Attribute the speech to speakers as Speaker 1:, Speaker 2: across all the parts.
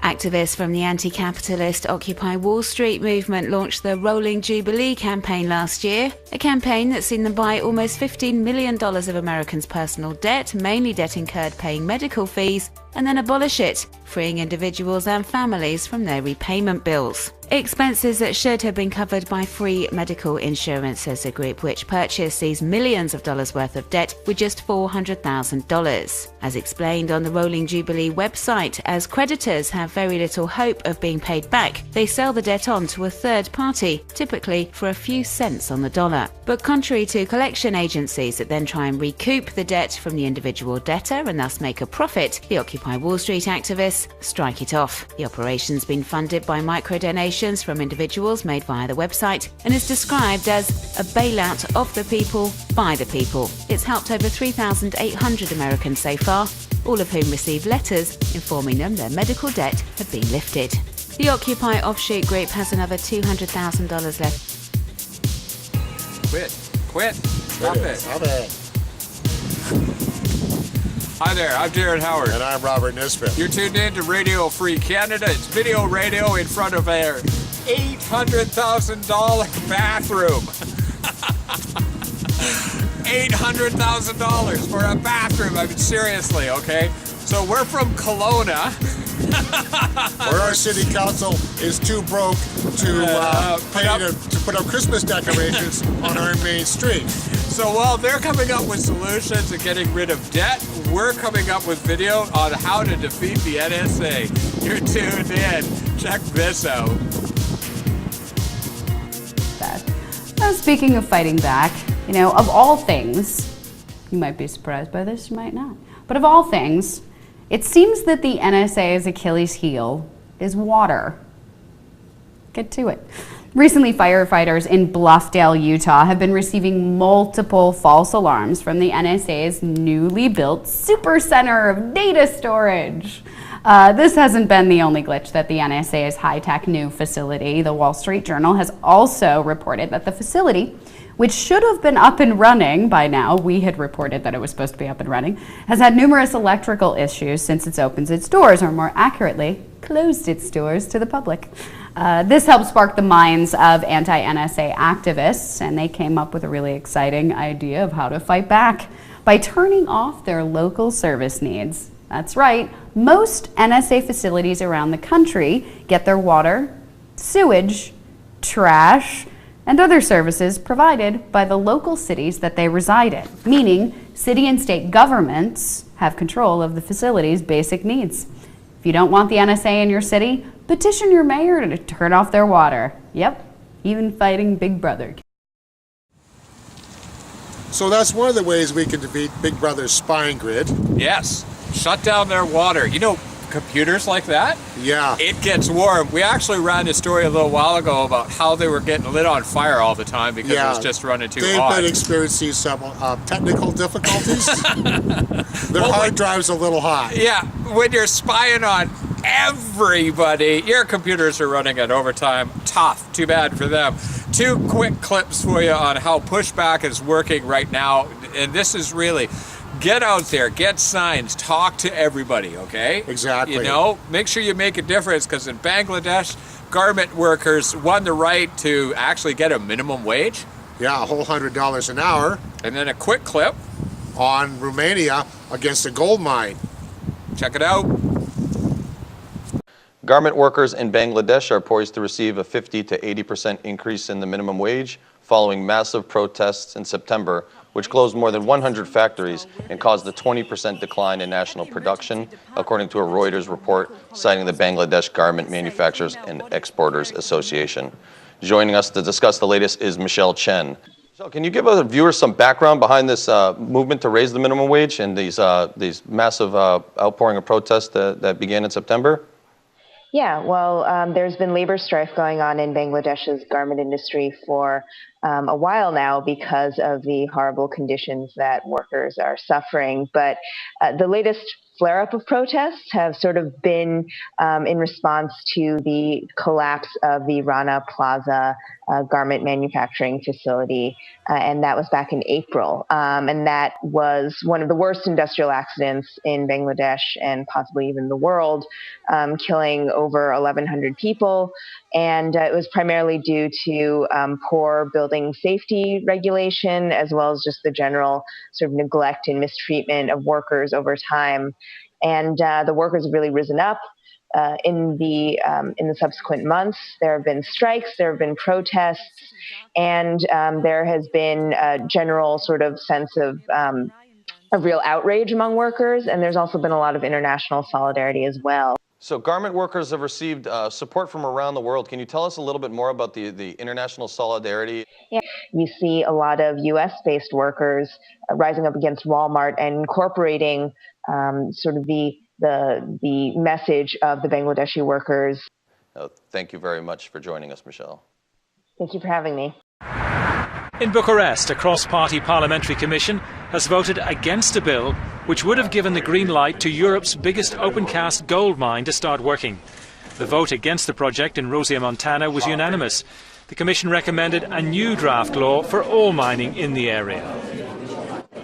Speaker 1: Activists from the anti-capitalist Occupy Wall Street movement launched the Rolling Jubilee campaign last year, a campaign that's seen them buy almost $15 million of Americans' personal debt, mainly debt incurred paying medical fees, and then abolish it, freeing individuals and families from their repayment bills. Expenses that should have been covered by free medical insurance, says the group, which purchased these millions of dollars worth of debt with just $400,000. As explained on the Rolling Jubilee website, as creditors have very little hope of being paid back, they sell the debt on to a third party, typically for a few cents on the dollar. But contrary to collection agencies that then try and recoup the debt from the individual debtor and thus make a profit, the Occupy Wall Street activists strike it off. The operation's been funded by micro-donations from individuals made via the website and is described as a bailout of the people by the people. It's helped over 3,800 Americans so far, all of whom received letters informing them their medical debt had been lifted. The Occupy offshoot group has another $200,000 left.
Speaker 2: Quit. Stop it. Hi there, I'm Darren Howard.
Speaker 3: And I'm Robert Nisbet.
Speaker 2: You're tuned in to Radio Free Canada. It's video radio in front of our $800,000 bathroom. $800,000 for a bathroom. I mean, seriously, okay? So we're from Kelowna.
Speaker 3: Where our city council is too broke to put up Christmas decorations on our main street.
Speaker 2: So while they're coming up with solutions and getting rid of debt, we're coming up with video on how to defeat the NSA. You're tuned in. Check this out.
Speaker 4: Now, speaking of fighting back, of all things, you might be surprised by this, you might not, but of all things, it seems that the NSA's Achilles heel is water. Get to it. Recently, firefighters in Bluffdale, Utah have been receiving multiple false alarms from the NSA's newly built super center of data storage. This hasn't been the only glitch that the NSA's high-tech new facility. The Wall Street Journal has also reported that the facility, which should have been up and running by now, we had reported that it was supposed to be up and running, has had numerous electrical issues since it's opened its doors, or more accurately, closed its doors to the public. This helped spark the minds of anti-NSA activists, and they came up with a really exciting idea of how to fight back by turning off their local service needs. That's right, most NSA facilities around the country get their water, sewage, trash, and other services provided by the local cities that they reside in, meaning city and state governments have control of the facility's basic needs. If you don't want the NSA in your city, petition your mayor to turn off their water. Yep, even fighting Big Brother.
Speaker 3: So that's one of the ways we can defeat Big Brother's spying grid.
Speaker 2: Yes, shut down their water. Computers like that?
Speaker 3: Yeah.
Speaker 2: It gets warm. We actually ran a story a little while ago about how they were getting lit on fire all the time because it was just running too hot.
Speaker 3: They've been experiencing some technical difficulties. Their hard drive's a little hot.
Speaker 2: Yeah, when you're spying on everybody, your computers are running at overtime. Tough. Too bad for them. Two quick clips for you on how pushback is working right now. And this is really... Get out there, get signs, talk to everybody, okay?
Speaker 3: Exactly.
Speaker 2: Make sure you make a difference, because in Bangladesh, garment workers won the right to actually get a minimum wage.
Speaker 3: Yeah, a whole $100 an hour.
Speaker 2: And then a quick clip
Speaker 3: on Romania against a gold mine.
Speaker 2: Check it out.
Speaker 5: Garment workers in Bangladesh are poised to receive a 50 to 80% increase in the minimum wage following massive protests in September, which closed more than 100 factories and caused a 20% decline in national production, according to a Reuters report citing the Bangladesh Garment Manufacturers and Exporters Association. Joining us to discuss the latest is Michelle Chen. So can you give our viewers some background behind this movement to raise the minimum wage and these massive outpouring of protests that began in September?
Speaker 6: Yeah, well, there's been labor strife going on in Bangladesh's garment industry for a while now because of the horrible conditions that workers are suffering. But the latest flare-up of protests have sort of been in response to the collapse of the Rana Plaza garment manufacturing facility, and that was back in April. And that was one of the worst industrial accidents in Bangladesh and possibly even the world, killing over 1,100 people. And it was primarily due to poor building safety regulation, as well as just the general sort of neglect and mistreatment of workers over time. And the workers have really risen up in the subsequent months. There have been strikes, there have been protests, and there has been a general sort of sense of real outrage among workers. And there's also been a lot of international solidarity as well.
Speaker 5: So garment workers have received support from around the world. Can you tell us a little bit more about the international solidarity?
Speaker 6: Yeah, you see a lot of U.S.-based workers rising up against Walmart and incorporating sort of the message of the Bangladeshi workers.
Speaker 5: Thank you very much for joining us, Michelle.
Speaker 6: Thank you for having me.
Speaker 7: In Bucharest, a cross-party parliamentary commission has voted against a bill which would have given the green light to Europe's biggest open-cast gold mine to start working. The vote against the project in Romania, Montana was unanimous. The commission recommended a new draft law for all mining in the area.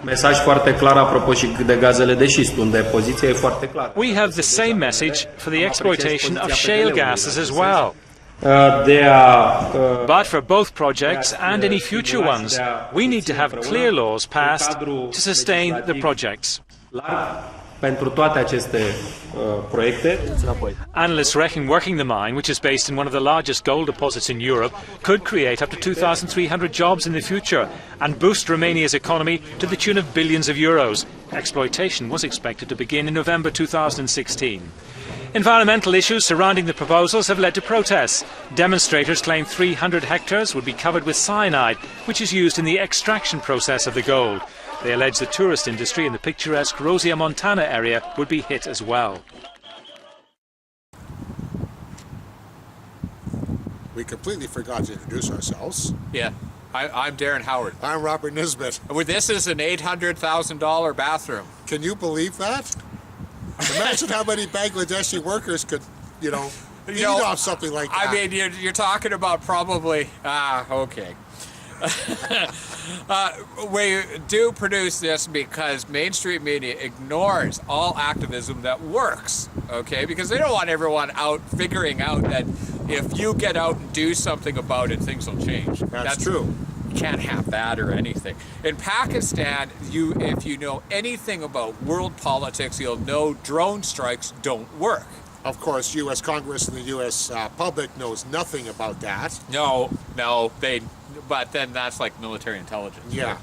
Speaker 8: Mesaj foarte clar apropo și de gazele de șist, unde poziția e foarte clară.
Speaker 7: We have the same message for the exploitation of shale gases as well. But for both projects and any future ones, we need to have clear laws passed to sustain the projects.
Speaker 8: Pentru toate aceste proiecte.
Speaker 7: Analysts reckon working the mine, which is based in one of the largest gold deposits in Europe, could create up to 2,300 jobs in the future and boost Romania's economy to the tune of billions of euros. Exploitation was expected to begin in November 2016. Environmental issues surrounding the proposals have led to protests. Demonstrators claim 300 hectares would be covered with cyanide, which is used in the extraction process of the gold. They allege the tourist industry in the picturesque Romania, Montana area would be hit as well.
Speaker 3: We completely forgot to introduce ourselves.
Speaker 2: Yeah. I'm Darren Howard.
Speaker 3: I'm Robert Nisbet.
Speaker 2: This is an $800,000 bathroom.
Speaker 3: Can you believe that? Imagine how many Bangladeshi workers could, eat off something like that.
Speaker 2: I mean, you're talking about probably, okay. We do produce this because mainstream media ignores all activism that works, okay? Because they don't want everyone out figuring out that if you get out and do something about it, things will change.
Speaker 3: That's true.
Speaker 2: You can't have that or anything. In Pakistan, if you know anything about world politics, you'll know drone strikes don't work.
Speaker 3: Of course, U.S. Congress and the U.S. public knows nothing about that.
Speaker 2: No, but then that's like military intelligence.
Speaker 3: Yeah.
Speaker 2: Right?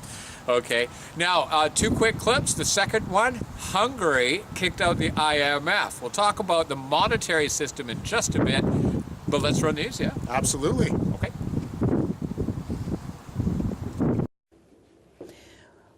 Speaker 2: Okay. Now, two quick clips. The second one, Hungary kicked out the IMF. We'll talk about the monetary system in just a bit, but let's run these, yeah?
Speaker 3: Absolutely.
Speaker 2: Okay.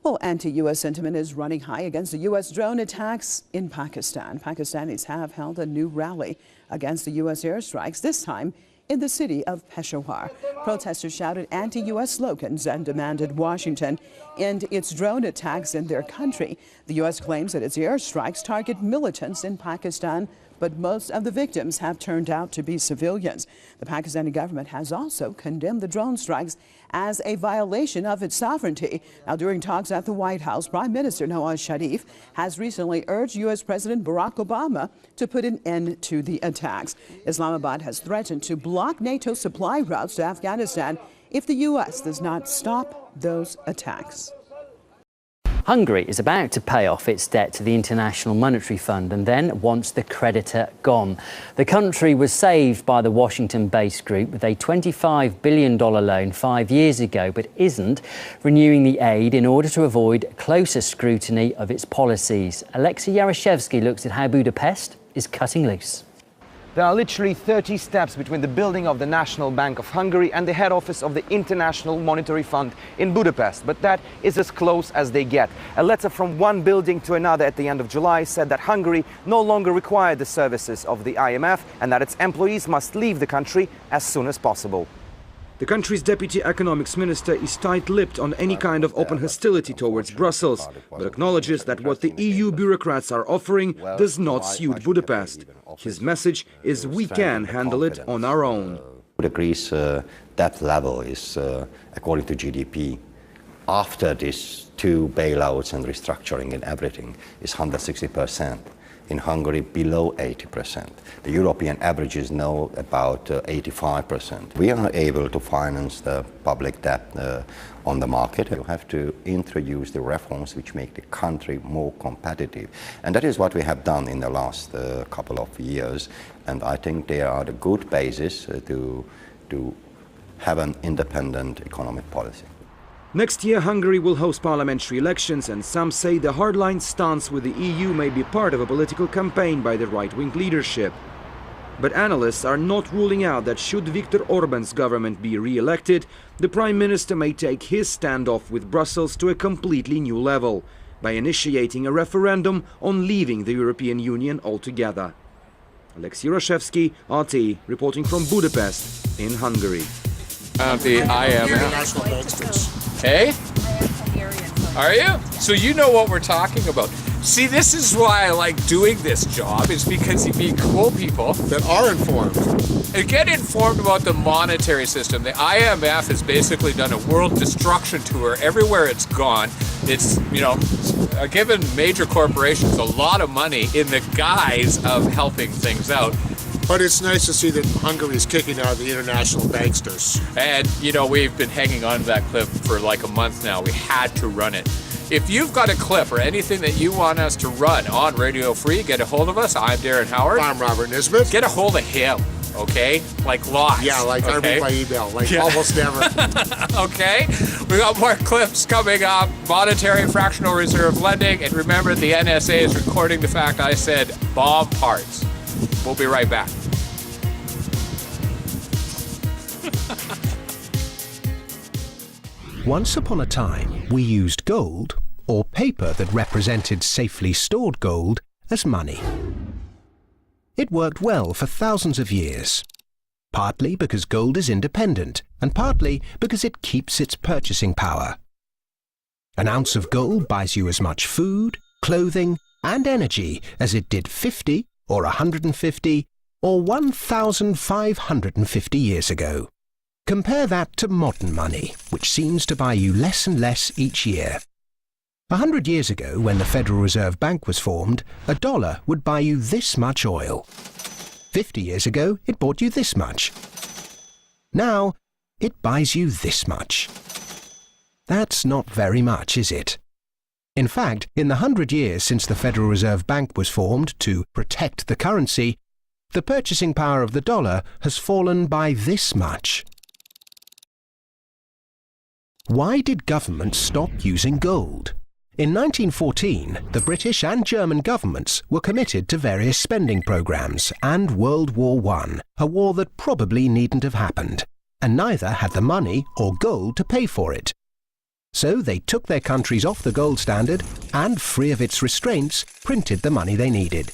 Speaker 9: Well, anti-U.S. sentiment is running high against the U.S. drone attacks in Pakistan. Pakistanis have held a new rally against the U.S. airstrikes, this time in the city of Peshawar. Protesters shouted anti-U.S. slogans and demanded Washington end its drone attacks in their country. The U.S. claims that its airstrikes target militants in Pakistan, but most of the victims have turned out to be civilians. The Pakistani government has also condemned the drone strikes as a violation of its sovereignty. Now, during talks at the White House, Prime Minister Nawaz Sharif has recently urged U.S. President Barack Obama to put an end to the attacks. Islamabad has threatened to block NATO supply routes to Afghanistan if the U.S. does not stop those attacks.
Speaker 10: Hungary is about to pay off its debt to the International Monetary Fund and then wants the creditor gone. The country was saved by the Washington-based group with a $25 billion loan 5 years ago, but isn't renewing the aid in order to avoid closer scrutiny of its policies. Alexei Yaroshevsky looks at how Budapest is cutting loose.
Speaker 11: There are literally 30 steps between the building of the National Bank of Hungary and the head office of the International Monetary Fund in Budapest, but that is as close as they get. A letter from one building to another at the end of July said that Hungary no longer required the services of the IMF and that its employees must leave the country as soon as possible. The country's deputy economics minister is tight-lipped on any kind of open hostility towards Brussels, but acknowledges that what the EU bureaucrats are offering does not suit Budapest. His message is we can handle it on our own.
Speaker 12: The Greece debt level is, according to GDP, after these two bailouts and restructuring and everything, is 160%. In Hungary, below 80%. The European average is now about 85%. We are able to finance the public debt on the market. You have to introduce the reforms which make the country more competitive. And that is what we have done in the last couple of years. And I think they are the good basis to have an independent economic policy.
Speaker 11: Next year, Hungary will host parliamentary elections, and some say the hardline stance with the EU may be part of a political campaign by the right-wing leadership. But analysts are not ruling out that should Viktor Orbán's government be re-elected, the Prime Minister may take his standoff with Brussels to a completely new level by initiating a referendum on leaving the European Union altogether. Alexei Roshevsky, RT, reporting from Budapest in Hungary.
Speaker 2: The IMF.
Speaker 3: International banksters.
Speaker 2: Hey? Are you? So you know what we're talking about. See, this is why I like doing this job, is because you meet cool people
Speaker 3: that are informed.
Speaker 2: And get informed about the monetary system. The IMF has basically done a world destruction tour everywhere it's gone. It's, given major corporations a lot of money in the guise of helping things out.
Speaker 3: But it's nice to see that Hungary is kicking out the international banksters.
Speaker 2: And, we've been hanging on to that clip for like a month now. We had to run it. If you've got a clip or anything that you want us to run on Radio Free, get a hold of us. I'm Darren Howard.
Speaker 3: I'm Robert Nisbet.
Speaker 2: Get a hold of him, okay? Like lots.
Speaker 3: Yeah, I read my email, almost never.
Speaker 2: Okay? We got more clips coming up. Monetary fractional reserve lending. And remember, the NSA is recording the fact I said bomb parts. We'll be right back.
Speaker 13: Once upon a time, we used gold, or paper that represented safely stored gold, as money. It worked well for thousands of years, partly because gold is independent, and partly because it keeps its purchasing power. An ounce of gold buys you as much food, clothing, and energy as it did 50, or 150, or 1,550 years ago. Compare that to modern money, which seems to buy you less and less each year. 100 years ago, when the Federal Reserve Bank was formed, $1 would buy you this much oil. 50 years ago, it bought you this much. Now, it buys you this much. That's not very much, is it? In fact, in the 100 years since the Federal Reserve Bank was formed to protect the currency, the purchasing power of the dollar has fallen by this much. Why did governments stop using gold? In 1914, the British and German governments were committed to various spending programs and World War I, a war that probably needn't have happened, and neither had the money or gold to pay for it. So they took their countries off the gold standard and, free of its restraints, printed the money they needed.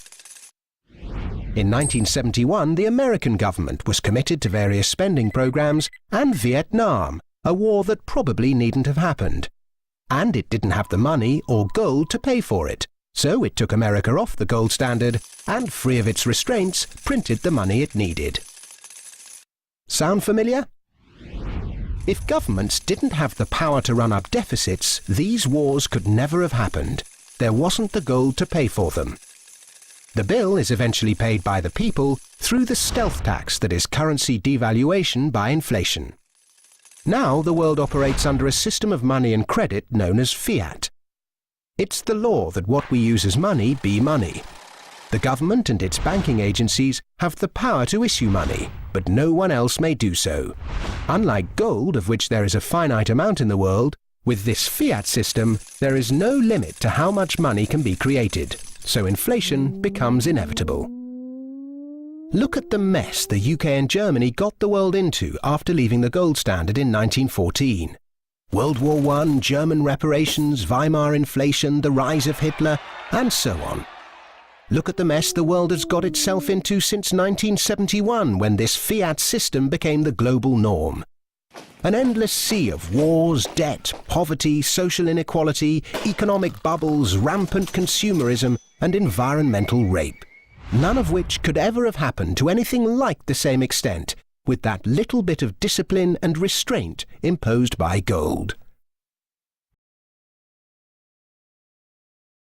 Speaker 13: In 1971, the American government was committed to various spending programs and Vietnam, a war that probably needn't have happened. And it didn't have the money or gold to pay for it, so it took America off the gold standard and, free of its restraints, printed the money it needed. Sound familiar? If governments didn't have the power to run up deficits, these wars could never have happened. There wasn't the gold to pay for them. The bill is eventually paid by the people through the stealth tax that is currency devaluation by inflation. Now the world operates under a system of money and credit known as fiat. It's the law that what we use as money be money. The government and its banking agencies have the power to issue money, but no one else may do so. Unlike gold, of which there is a finite amount in the world, with this fiat system, there is no limit to how much money can be created, so inflation becomes inevitable. Look at the mess the UK and Germany got the world into after leaving the gold standard in 1914. World War I, German reparations, Weimar inflation, the rise of Hitler, and so on. Look at the mess the world has got itself into since 1971, when this fiat system became the global norm. An endless sea of wars, debt, poverty, social inequality, economic bubbles, rampant consumerism, and environmental rape. None of which could ever have happened to anything like the same extent, with that little bit of discipline and restraint imposed by gold.